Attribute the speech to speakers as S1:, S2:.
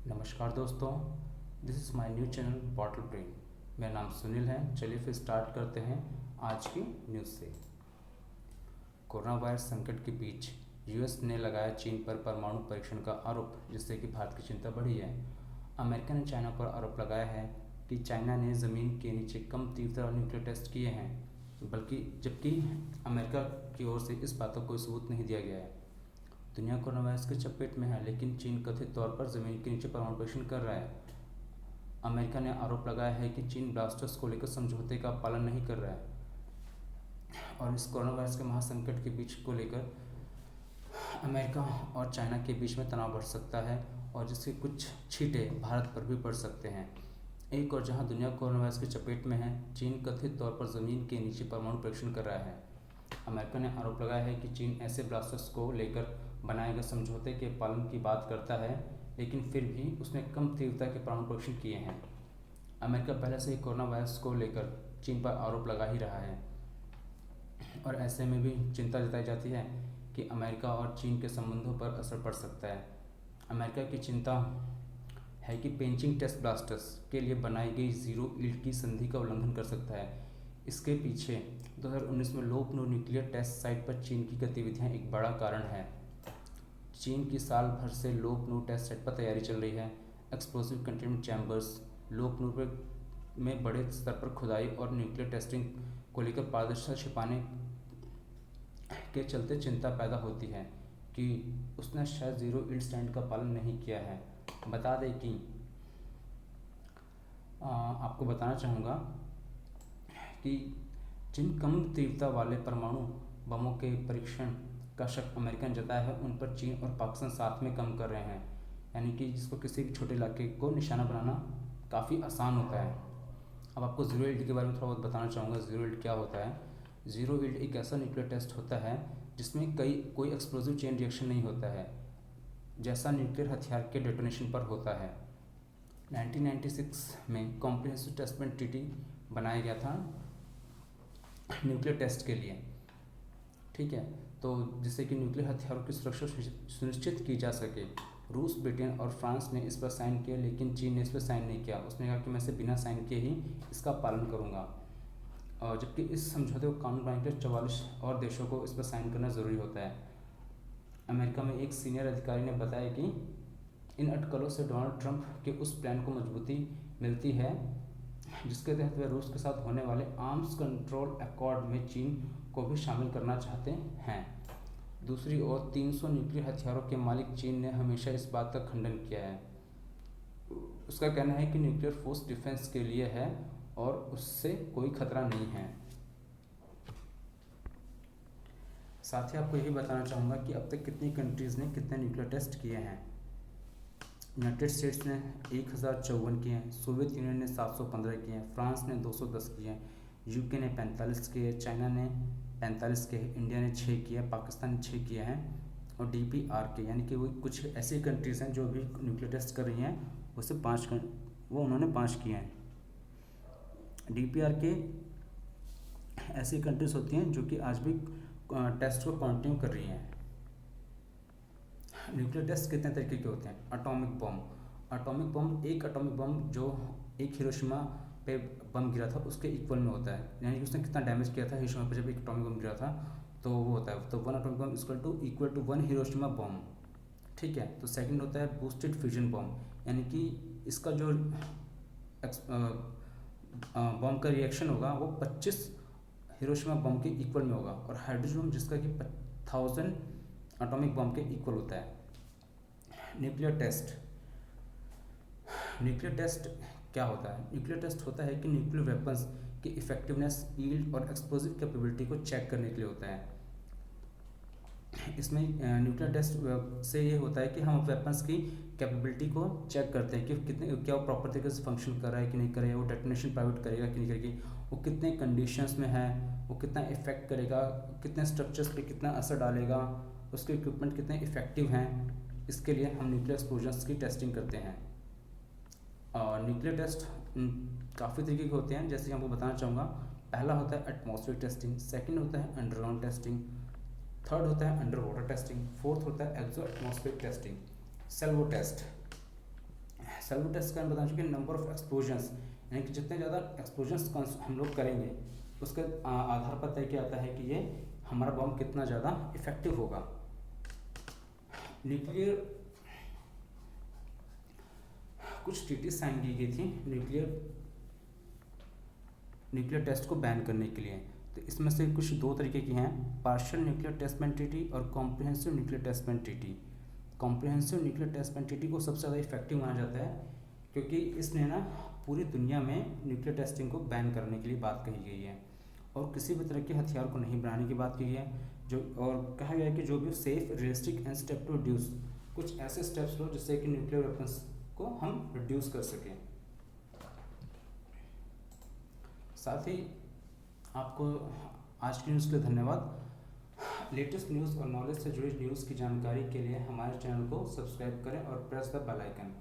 S1: नमस्कार दोस्तों, this is my new channel bottle brain. मेरा नाम सुनील है। चलिए फिर स्टार्ट करते हैं आज की न्यूज़ से। कोरोना वायरस संकट के बीच यूएस ने लगाया चीन पर परमाणु परीक्षण का आरोप, जिससे कि भारत की चिंता बढ़ी है। अमेरिका ने चाइना पर आरोप लगाया है कि चाइना ने ज़मीन के नीचे कम तीव्रता न्यूक्लियर टेस्ट किए हैं, जबकि अमेरिका की ओर से इस बात का कोई सबूत नहीं दिया गया है। दुनिया कोरोना वायरस की चपेट में है, लेकिन चीन कथित तौर पर ज़मीन के नीचे परमाणु परीक्षण कर रहा है। अमेरिका ने आरोप लगाया है कि चीन ब्लास्टर्स को लेकर समझौते का पालन नहीं कर रहा है और इस कोरोना वायरस के महासंकट के बीच को लेकर अमेरिका और चाइना के बीच में तनाव बढ़ सकता है और जिसके कुछ छींटे भारत पर भी पड़ सकते हैं। एक और जहां दुनिया कोरोना वायरस की चपेट में है, चीन कथित तौर पर ज़मीन के नीचे परमाणु परीक्षण कर रहा है। अमेरिका ने आरोप लगाया है कि चीन ऐसे ब्लास्टर्स को लेकर बनाए गए समझौते के पालन की बात करता है, लेकिन फिर भी उसने कम तीव्रता के परमाणु परीक्षण किए हैं। अमेरिका पहले से ही कोरोना वायरस को लेकर चीन पर आरोप लगा ही रहा है और ऐसे में भी चिंता जताई जाती है कि अमेरिका और चीन के संबंधों पर असर पड़ सकता है। अमेरिका की चिंता है कि पेंचिंग टेस्ट ब्लास्टर्स के लिए बनाई गई जीरो ईल्ड की संधि का उल्लंघन कर सकता है। इसके पीछे 2019 में लोकनो न्यूक्लियर टेस्ट साइट पर चीन की गतिविधियां एक बड़ा कारण है। चीन की साल भर से लोकनो टेस्ट साइट पर तैयारी चल रही है। एक्सप्लोसिव कंटेनमेंट चैम्बर्स लोकनो में बड़े स्तर पर खुदाई और न्यूक्लियर टेस्टिंग को लेकर पारदर्शिता छिपाने के चलते चिंता पैदा होती है कि उसने शायद जीरो ईल्ड स्टैंड का पालन नहीं किया है। बता दें कि आपको बताना चाहूँगा कि जिन कम तीव्रता वाले परमाणु बमों के परीक्षण का शक अमेरिका ने जताया है, उन पर चीन और पाकिस्तान साथ में कम कर रहे हैं। यानी कि जिसको किसी भी छोटे इलाके को निशाना बनाना काफ़ी आसान होता है। अब आपको जीरो ईल्ड के बारे में थोड़ा बहुत बताना चाहूँगा। जीरो ईल्ड क्या होता है? जीरो ईल्ड एक ऐसा न्यूक्लियर टेस्ट होता है जिसमें कोई एक्सप्लोसिव चेन रिएक्शन नहीं होता है, जैसा न्यूक्लियर हथियार के डेटोनेशन पर होता है। 1996 में कॉम्प्रिहेंसिव टेस्टमेंट ट्रीटी बनाया गया था न्यूक्लियर टेस्ट के लिए, ठीक है, तो जिससे कि न्यूक्लियर हथियारों की सुरक्षा सुनिश्चित की जा सके। रूस, ब्रिटेन और फ्रांस ने इस पर साइन किया, लेकिन चीन ने इस पर साइन नहीं किया। उसने कहा कि मैं इसे बिना साइन किए ही इसका पालन करूँगा, और जबकि इस समझौते को कानून बनाने के लिए 44 और देशों को इस पर साइन करना ज़रूरी होता है। अमेरिका में एक सीनियर अधिकारी ने बताया कि इन अटकलों से डोनाल्ड ट्रंप के उस प्लान को मजबूती मिलती है जिसके तहत वे रूस के साथ होने वाले आर्म्स कंट्रोल अकॉर्ड में चीन को भी शामिल करना चाहते हैं। दूसरी ओर 300 न्यूक्लियर हथियारों के मालिक चीन ने हमेशा इस बात का खंडन किया है। उसका कहना है कि न्यूक्लियर फोर्स डिफेंस के लिए है और उससे कोई खतरा नहीं है। साथ ही आपको यही बताना चाहूँगा कि अब तक कितनी कंट्रीज़ ने कितने न्यूक्लियर टेस्ट किए हैं। यूनाइटेड स्टेट्स ने 1054 किए हैं, सोवियत यूनियन ने 715 किए हैं, फ्रांस ने 210 किए हैं, यूके ने 45 किए, चाइना ने 45 किए, इंडिया ने 6 किए, पाकिस्तान ने 6 किए हैं और DPRK यानी कि वो कुछ ऐसी कंट्रीज़ हैं जो भी न्यूक्लियर टेस्ट कर रही हैं, उससे उन्होंने 5 किए हैं। DPRK ऐसी कंट्रीज़ होती हैं जो कि आज भी टेस्ट को कंटिन्यू कर रही हैं। न्यूक्लियर टेस्ट कितने तरीके के होते हैं? एटॉमिक बम एक एटॉमिक बम जो एक हिरोशिमा पे बम गिरा था उसके इक्वल में होता है, यानी कि उसने कितना डैमेज किया था हिरोशिमा पे जब एक एटॉमिक बम गिरा था, तो वो होता है। तो 1 atomic bomb equal to 1 Hiroshima bomb, ठीक है। तो सेकंड होता है बूस्टेड फ्यूजन बम, यानी कि इसका जो बम का रिएक्शन होगा वो 25 हिरोशिमा बम के इक्वल में होगा, और हाइड्रोजन बम जिसका कि 1000 एटॉमिक बम के इक्वल होता है। न्यूक्लियर टेस्ट क्या होता है? न्यूक्लियर टेस्ट होता है कि न्यूक्लियर वेपन्स की इफेक्टिवनेस, यील्ड और एक्सप्लोजिव कैपेबिलिटी को चेक करने के लिए होता है। इसमें न्यूक्लियर टेस्ट से ये होता है कि हम वेपन्स की कैपेबिलिटी को चेक करते हैं कि क्या वो प्रॉपर तरीके से फंक्शन कर रहा है कि नहीं कर रहा है, वो डेटोनेशन प्राइवेट करेगा कि नहीं करेगी, वो कितने कंडीशंस में है, वो कितना इफेक्ट करेगा, कितने स्ट्रक्चर्स पे कितना असर डालेगा, उसके इक्विपमेंट कितने इफेक्टिव हैं। इसके लिए हम न्यूक्लियर एक्सप्लोजन्स की टेस्टिंग करते हैं। और न्यूक्लियर टेस्ट काफ़ी तरीके के होते हैं, जैसे कि आपको बताना चाहूँगा। पहला होता है एटमॉस्फेरिक टेस्टिंग, सेकंड होता है अंडरग्राउंड टेस्टिंग, थर्ड होता है अंडर वाटर टेस्टिंग, फोर्थ होता है exoatmospheric testing. Salvo test self test का बता चुके नंबर ऑफ एक्सप्लोजन्स, यानी कि जितने ज़्यादा एक्सप्लोजन्स हम लोग करेंगे उसके आधार पर तय किया जाता है कि ये हमारा बम कितना ज़्यादा इफेक्टिव होगा। न्यूक्लियर कुछ ट्रीटीज साइन की गई थी न्यूक्लियर टेस्ट को बैन करने के लिए। तो इसमें से कुछ दो तरीके की हैं, partial nuclear test ban treaty और comprehensive nuclear test ban treaty. Comprehensive nuclear test ban treaty को सबसे ज़्यादा इफेक्टिव माना जाता है क्योंकि इसने ना पूरी दुनिया में न्यूक्लियर टेस्टिंग को बैन करने के लिए बात कही गई है और किसी भी तरह के हथियार को नहीं बनाने की बात की गई है। जो और कहा गया है कि जो भी safe realistic and step to reduce, कुछ ऐसे स्टेप्स लो जिससे कि न्यूक्लियर वेपन्स को हम रिड्यूस कर सकें। साथ ही आपको आज की न्यूज़ के लिए धन्यवाद। लेटेस्ट न्यूज़ और नॉलेज से जुड़ी न्यूज़ की जानकारी के लिए हमारे चैनल को सब्सक्राइब करें और प्रेस द बेल आइकन।